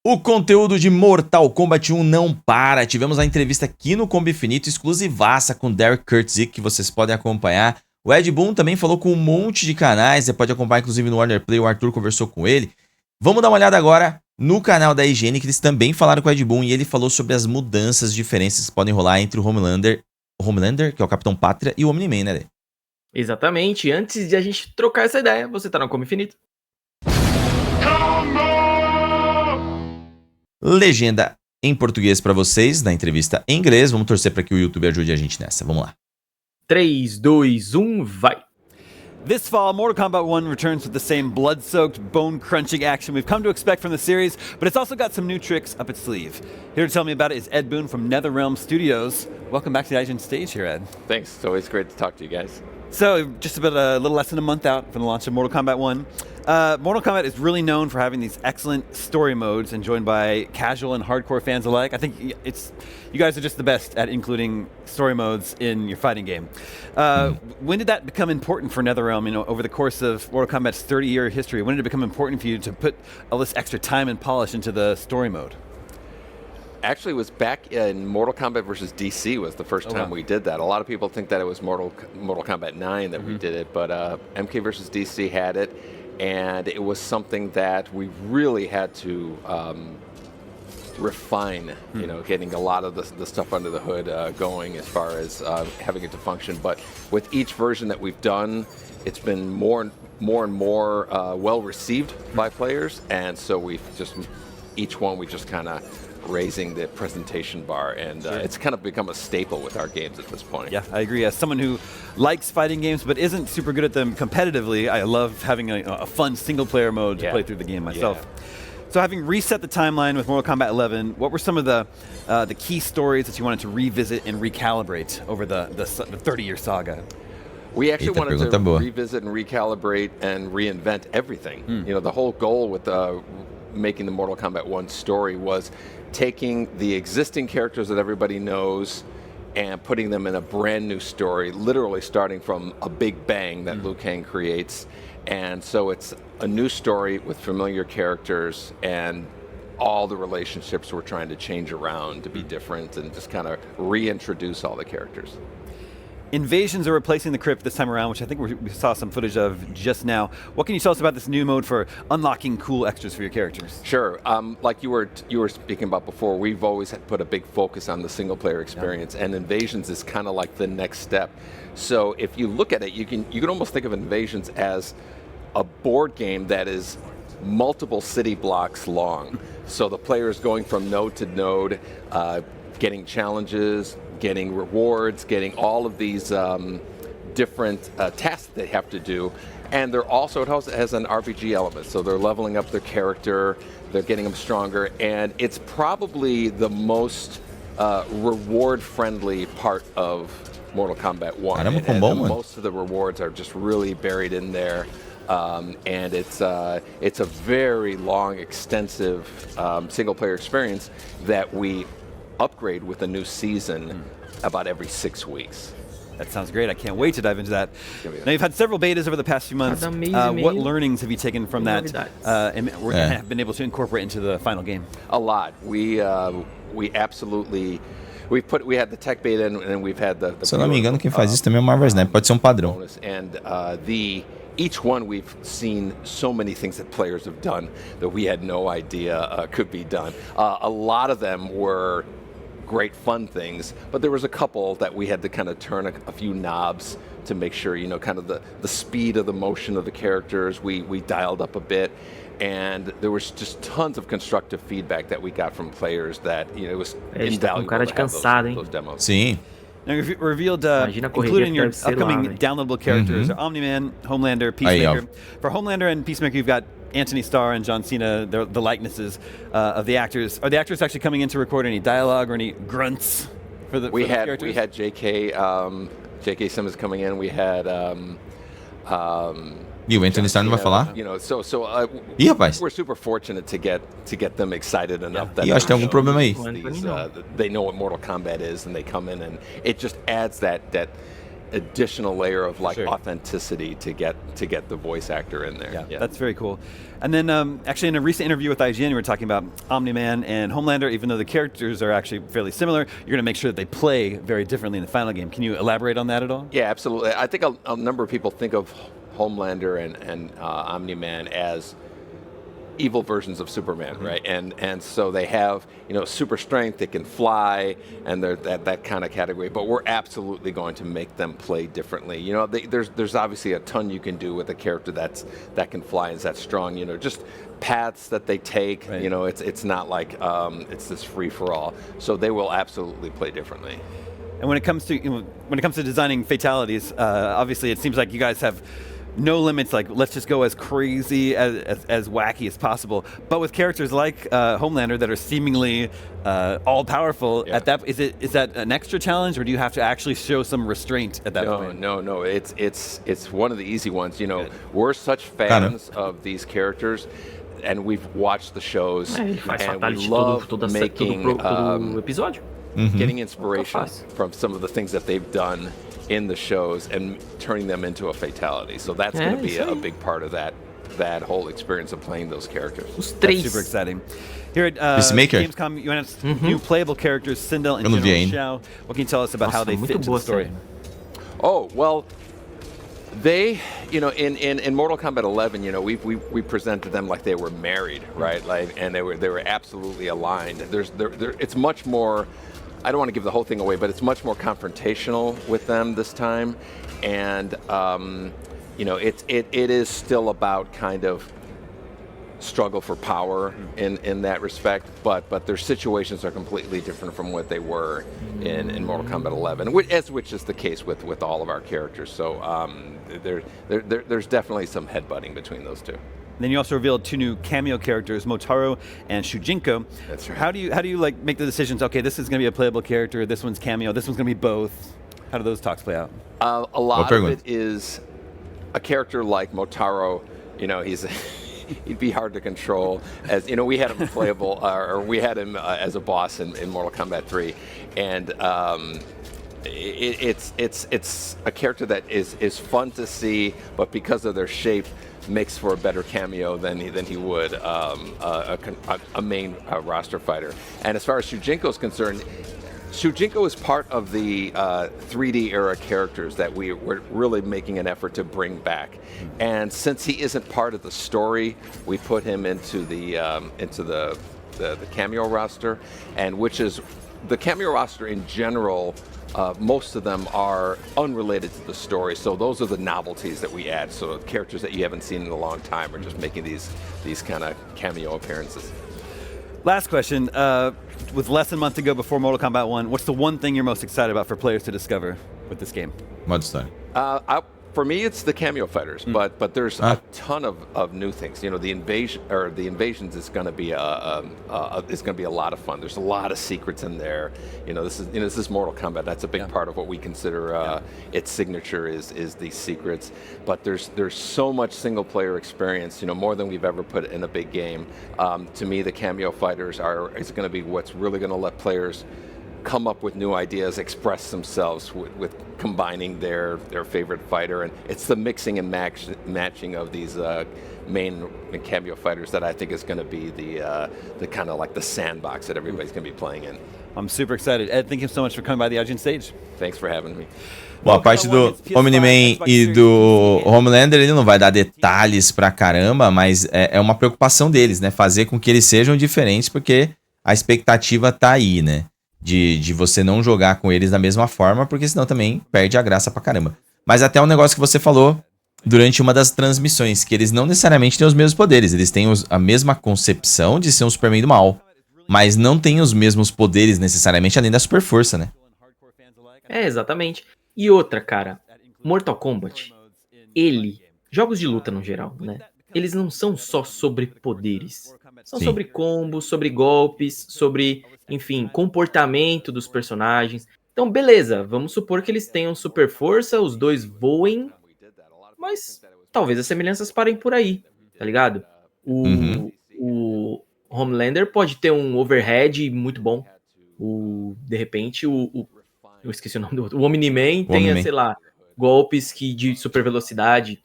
O conteúdo de Mortal Kombat 1 não para. Tivemos a entrevista aqui no Combo Infinito, exclusivaça com Derek Kurtzik, que vocês podem acompanhar. O Ed Boon também falou com um monte de canais, você pode acompanhar inclusive no Warner Play, o Arthur conversou com ele. Vamos dar uma olhada agora no canal da IGN, que eles também falaram com o Ed Boon, e ele falou sobre as mudanças, diferenças que podem rolar entre o Homelander, que é o Capitão Pátria, e o Omniman, né? Exatamente. Antes de a gente trocar essa ideia, você tá no Combo Infinito. Legenda em português pra vocês, na entrevista em inglês. Vamos torcer pra que o YouTube ajude a gente nessa. Vamos lá. 3, 2, 1, vai! This fall, Mortal Kombat 1 returns with the same blood-soaked, bone-crunching action we've come to expect from the series, but it's also got some new tricks up its sleeve. Here to tell me about it is Ed Boon from NetherRealm Studios. Welcome back to the IGN stage here, Ed. Thanks. It's always great to talk to you guys. So, just about a little less than a month out from the launch of Mortal Kombat 1. Mortal Kombat is really known for having these excellent story modes and joined by casual and hardcore fans alike. I think you guys are just the best at including story modes in your fighting game. When did that become important for NetherRealm? You know, over the course of Mortal Kombat's 30-year history, when did it become important for you to put all this extra time and polish into the story mode? Actually, it was back in Mortal Kombat versus DC was the first time we did that. A lot of people think that it was Mortal Kombat 9 that we did it, but MK versus DC had it, and it was something that we really had to refine, you know, getting a lot of the stuff under the hood going as far as having it to function. But with each version that we've done, it's been more and more well received by players, and so we've just, each one we just kind of raising the presentation bar, and it's kind of become a staple with our games at this point. Yeah, I agree. As someone who likes fighting games but isn't super good at them competitively, I love having a fun single-player mode to play through the game myself. So having reset the timeline with Mortal Kombat 11, what were some of the key stories that you wanted to revisit and recalibrate over the 30-year saga? We actually wanted to revisit and recalibrate and reinvent everything. You know, the whole goal with making the Mortal Kombat 1 story was taking the existing characters that everybody knows and putting them in a brand new story, literally starting from a big bang that Liu Kang creates. And so it's a new story with familiar characters, and all the relationships we're trying to change around to be different and just kind of reintroduce all the characters. Invasions are replacing the crypt this time around, which I think we saw some footage of just now. What can you tell us about this new mode for unlocking cool extras for your characters? Sure. Like you were speaking about before, we've always put a big focus on the single-player experience, and Invasions is kind of like the next step. So if you look at it, you can almost think of Invasions as a board game that is multiple city blocks long. So the player is going from node to node, getting challenges, getting rewards, getting all of these different tasks they have to do. And they're also, it also has an RPG element, so they're leveling up their character, they're getting them stronger, and it's probably the most reward-friendly part of Mortal Kombat 1. And most of the rewards are just really buried in there. And it's a very long, extensive single-player experience that we upgrade with a new season about every 6 weeks. That sounds great. I can't wait to dive into that. Now, you've had several betas over the past few months. What learnings have you taken from that and have been able to incorporate into the final game? A lot. We absolutely... We had the tech beta and we've had the Se eu não me engano, quem faz isso também é o Marvel Snap. Pode ser padrão. And each one we've seen so many things that players have done that we had no idea could be done. A lot of them were great fun things, but there was a couple that we had to kind of turn a few knobs to make sure, you know, kind of the speed of the motion of the characters we dialed up a bit. And there was just tons of constructive feedback that we got from players that, you know, it was invaluable to have those demos. Sim. Now, you've revealed, including your upcoming downloadable characters, Omniman, Homelander, Peacemaker. For Homelander and Peacemaker, you've got Anthony Starr and John Cena, the likenesses of the actors. Are the actors actually coming in to record any dialogue or any grunts for the characters? We had J.K. Simmons coming in. We had... E o Anthony Starr não vai falar? You know, Ih, rapaz. We're super fortunate to get them excited enough that E eu acho que tem algum problema aí. they know what Mortal Kombat is, and they come in, and it just adds that additional layer of like Sure. authenticity to get the voice actor in there. Yeah, that's very cool. And then actually in a recent interview with IGN, you were talking about Omniman and Homelander. Even though the characters are actually fairly similar, you're going to make sure that they play very differently in the final game. Can you elaborate on that at all? Yeah, absolutely. I think a number of people think of Homelander and Omni-Man as evil versions of Superman, right? And so they have, super strength, they can fly, and they're that kind of category. But we're absolutely going to make them play differently. There's obviously a ton you can do with a character that can fly and is that strong. Just paths that they take. Right. It's not like it's this free for all. So they will absolutely play differently. And when it comes to designing fatalities, obviously it seems like you guys have no limits. Like, let's just go as crazy as wacky as possible. But with characters like Homelander that are seemingly all powerful, Yeah. at that is that an extra challenge, or do you have to actually show some restraint at that point? No. It's one of the easy ones. We're such Cara. fans of these characters, and we've watched the shows, Ele faz and we fatality love todo making episódio. getting inspiration fácil. from some of the things that they've done in the shows and turning them into a fatality. So that's going to be isso aí. a big part of that whole experience of playing those characters. Os That's três. super exciting. Here at Peacemaker. Gamescom, you announced new playable characters, Sindel and Eu não vi General ainda. Xiao. What can you tell us about how Nossa, they muito fit into boa the story? série. Oh, well, they, in Mortal Kombat 11, we presented them like they were married, right? Like, and they were absolutely aligned. It's much more. I don't want to give the whole thing away, but it's much more confrontational with them this time, and it is still about kind of struggle for power in that respect, but their situations are completely different from what they were in Mortal Kombat 11, which is the case with all of our characters. So there's definitely some headbutting between those two. Then you also revealed two new cameo characters, Motaro and Shujinko. That's right. How do you like make the decisions? Okay, this is going to be a playable character. This one's cameo. This one's going to be both. How do those talks play out? A lot very of good. it is a character like Motaro. He'd be hard to control. As we had him playable, or we had him as a boss in Mortal Kombat 3, and it's a character that is fun to see, but because of their shape, makes for a better cameo than he would a main roster fighter. And as far as Shujinko is concerned, Shujinko is part of the 3D era characters that we're really making an effort to bring back. And since he isn't part of the story, we put him into the cameo roster, and which is the cameo roster in general. Most of them are unrelated to the story, so those are the novelties that we add. So characters that you haven't seen in a long time are just making these kind of cameo appearances. Last question. With less than a month to go before Mortal Kombat 1, what's the one thing you're most excited about for players to discover with this game? Modo história. For me, it's the cameo fighters, but there's a ton of new things. The invasions is going to be it's going to be a lot of fun. There's a lot of secrets in there. This is Mortal Kombat. That's a big part of what we consider its signature is these secrets. But there's so much single player experience. More than we've ever put in a big game. To me, the cameo fighters is going to be what's really going to let players come up with new ideas, express themselves with combining their favorite fighter, and it's the mixing and matching of these main cameo fighters that I think is going to be the kind of like the sandbox that everybody's going to be playing in. I'm super excited. Ed, thank you so much for coming by the IGN stage. Thanks for having me. Bom, a parte do Omniman e do Homelander, ele não vai dar detalhes pra caramba, mas é uma preocupação deles, né? Fazer com que eles sejam diferentes, porque a expectativa tá aí, né? De você não jogar com eles da mesma forma, porque senão também perde a graça pra caramba. Mas até um negócio que você falou durante uma das transmissões, que eles não necessariamente têm os mesmos poderes, eles têm a mesma concepção de ser um Superman do mal, mas não têm os mesmos poderes necessariamente, além da super força, né? Exatamente. E outra, cara, Mortal Kombat, jogos de luta no geral, né? Eles não são só sobre poderes. São Sim. sobre combos, sobre golpes, sobre, enfim, comportamento dos personagens. Então, beleza, vamos supor que eles tenham super força, os dois voem, mas talvez as semelhanças parem por aí, tá ligado? O Homelander pode ter um overhead muito bom. De repente, eu esqueci o nome do outro. O Omniman tenha, Omniman. sei lá, golpes de super velocidade.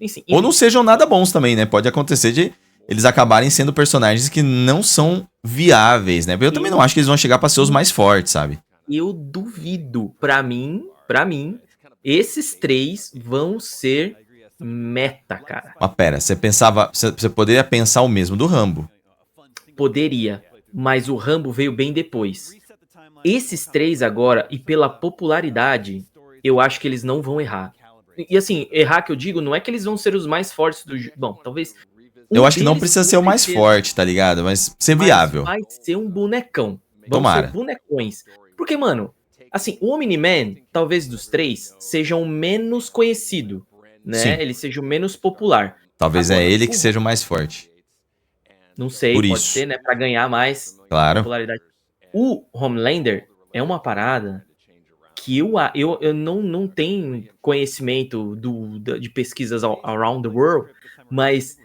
Enfim, Ou não sejam nada bons também, né? Pode acontecer de eles acabarem sendo personagens que não são viáveis, né? Eu também não acho que eles vão chegar pra ser os mais fortes, sabe? Eu duvido. Pra mim, esses 3 vão ser meta, cara. Mas pera, você poderia pensar o mesmo do Rambo. Poderia, mas o Rambo veio bem depois. Esses 3 agora, e pela popularidade, eu acho que eles não vão errar. E assim, errar que eu digo, não é que eles vão ser os mais fortes do jogo. Bom, talvez... Eu acho que não precisa ser o mais forte, tá ligado? Mas ser viável. Vai ser um bonecão. Vão Tomara. ser bonecões. Porque, mano, assim, o Omniman, talvez dos 3, seja o menos conhecido, né? Sim. Ele seja o menos popular. Talvez Agora, é ele que seja o mais forte. Não sei, Por pode isso. ser, né? Pra ganhar mais Claro. popularidade. O Homelander é uma parada que eu não tenho conhecimento de pesquisas around the world, mas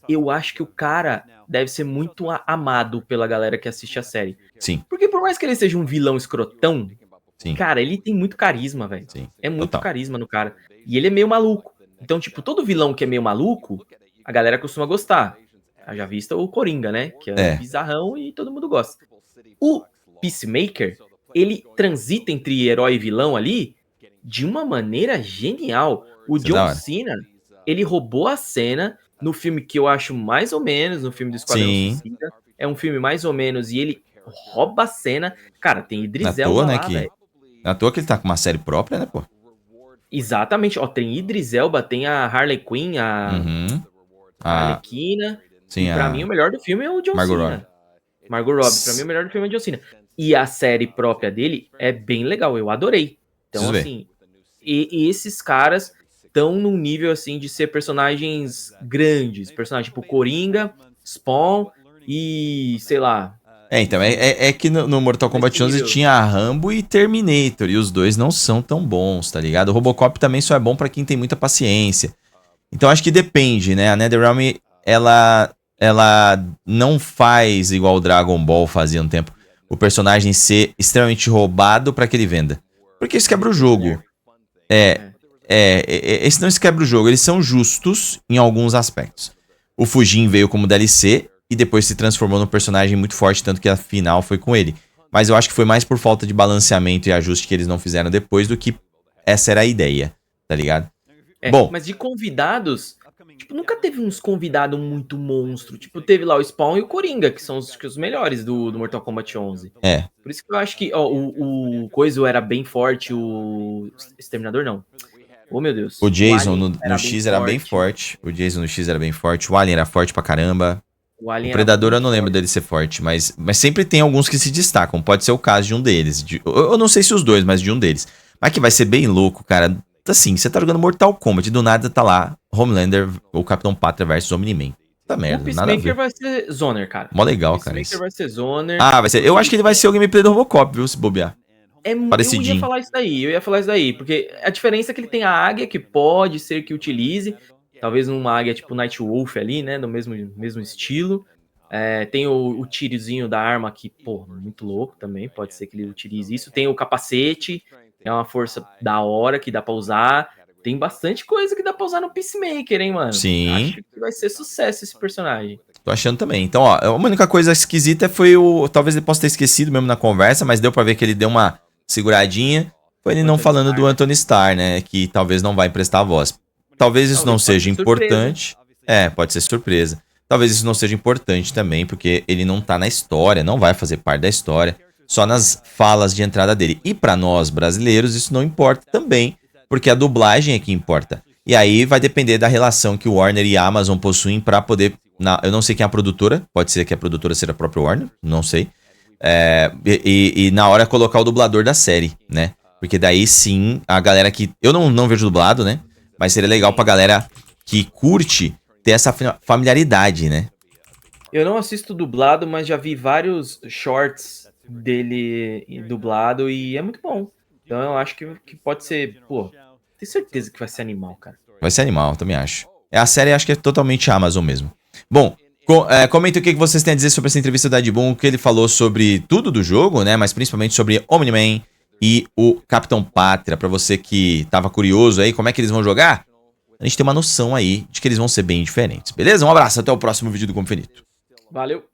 eu acho que o cara deve ser muito amado pela galera que assiste a série. Sim, Porque por mais que ele seja um vilão escrotão, sim. cara, ele tem muito carisma, velho. Sim, É muito total. carisma no cara. E ele é meio maluco. Então, tipo, todo vilão que é meio maluco, a galera costuma gostar. Já vista o Coringa, né? Que é bizarrão e todo mundo gosta. O Peacemaker, ele transita entre herói e vilão ali de uma maneira genial. O Isso é da John hora. Cena, ele roubou a cena no filme que eu acho mais ou menos, no filme do Esquadrão Sim. Suicida. É um filme mais ou menos, e ele rouba a cena. Cara, tem Idris Não é à toa, Elba né, lá, que... velho. Não é à toa que ele tá com uma série própria, né, pô? Exatamente. Ó, tem Idris Elba, tem a Harley Quinn, a Uhum. a Arlequina. Sim, E pra a mim o melhor do filme é o John Margot Cena. Robbie. Margot Robbie. Pra mim o melhor do filme é o John Cena. E a série própria dele é bem legal, eu adorei. Então, Preciso ver. assim, e esses caras estão num nível, assim, de ser personagens grandes. Personagens tipo Coringa, Spawn e, sei lá... Então, é que no Mortal Kombat 11 tinha Rambo e Terminator, e os dois não são tão bons, tá ligado? O Robocop também só é bom pra quem tem muita paciência. Então acho que depende, né? A NetherRealm, ela não faz igual o Dragon Ball fazia um tempo, o personagem extremamente roubado pra que ele venda. Porque isso quebra o jogo. Esse não se quebra o jogo, eles são justos em alguns aspectos. O Fujin veio como DLC e depois se transformou num personagem muito forte, tanto que a final foi com ele. Mas eu acho que foi mais por falta de balanceamento e ajuste que eles não fizeram depois do que essa era a ideia, tá ligado? Bom, Mas de convidados, tipo, nunca teve uns convidados muito monstro. Tipo, teve lá o Spawn e o Coringa, que são os melhores do Mortal Kombat 11. Por isso que eu acho que, ó, o Coiso era bem forte, o Exterminador não. Oh, meu Deus. O Jason Alien no X era bem forte. O Jason no X era bem forte. O Alien era forte pra caramba. O Predador eu não lembro dele ser forte, mas sempre tem alguns que se destacam. Pode ser o caso de um deles. Eu não sei se os dois, mas de um deles. Mas que vai ser bem louco, cara. Assim, você tá jogando Mortal Kombat, do nada tá lá Homelander ou Capitão Pátria versus Omniman. Puta merda, O nada a Peacemaker ver. vai ser Zoner, cara. Mó legal, cara. O Peacemaker vai ser Zoner. Ah, vai ser. Eu acho que ele vai ser o gameplay do Robocop, viu, se bobear. Eu Parecidinho. ia falar isso daí, porque a diferença é que ele tem a águia, que pode ser que utilize, talvez uma águia tipo Nightwolf ali, né, no mesmo estilo. Tem o tirozinho da arma que, pô, muito louco também, pode ser que ele utilize isso. Tem o capacete, é uma força da hora que dá pra usar. Tem bastante coisa que dá pra usar no Peacemaker, hein, mano? Sim. Acho que vai ser sucesso esse personagem. Tô achando também. Então, ó, a única coisa esquisita foi o... Talvez ele possa ter esquecido mesmo na conversa, mas deu pra ver que ele deu uma seguradinha. Foi ele não falando do Anthony Starr, né? Que talvez não vai emprestar a voz. Talvez isso não seja importante. Pode ser surpresa. Talvez isso não seja importante também, porque ele não tá na história, não vai fazer parte da história, só nas falas de entrada dele. E pra nós brasileiros isso não importa também, porque a dublagem é que importa. E aí vai depender da relação que o Warner e a Amazon possuem pra poder... eu não sei quem é a produtora, pode ser que a produtora seja a própria Warner, não sei. E na hora colocar o dublador da série, né? Porque daí sim, a galera que... Eu não vejo dublado, né? Mas seria legal pra galera que curte ter essa familiaridade, né? Eu não assisto dublado, mas já vi vários shorts dele dublado e é muito bom. Então eu acho que pode ser... Pô, tenho certeza que vai ser animal, cara. Vai ser animal, também acho. A série acho que é totalmente Amazon mesmo. Bom... comenta o que vocês têm a dizer sobre essa entrevista da Boon, que ele falou sobre tudo do jogo, né? Mas principalmente sobre Omniman, e o Capitão Pátria, pra você que tava curioso aí como é que eles vão jogar, a gente tem uma noção aí de que eles vão ser bem diferentes, beleza? Um abraço, até o próximo vídeo do Combo Infinito. Valeu!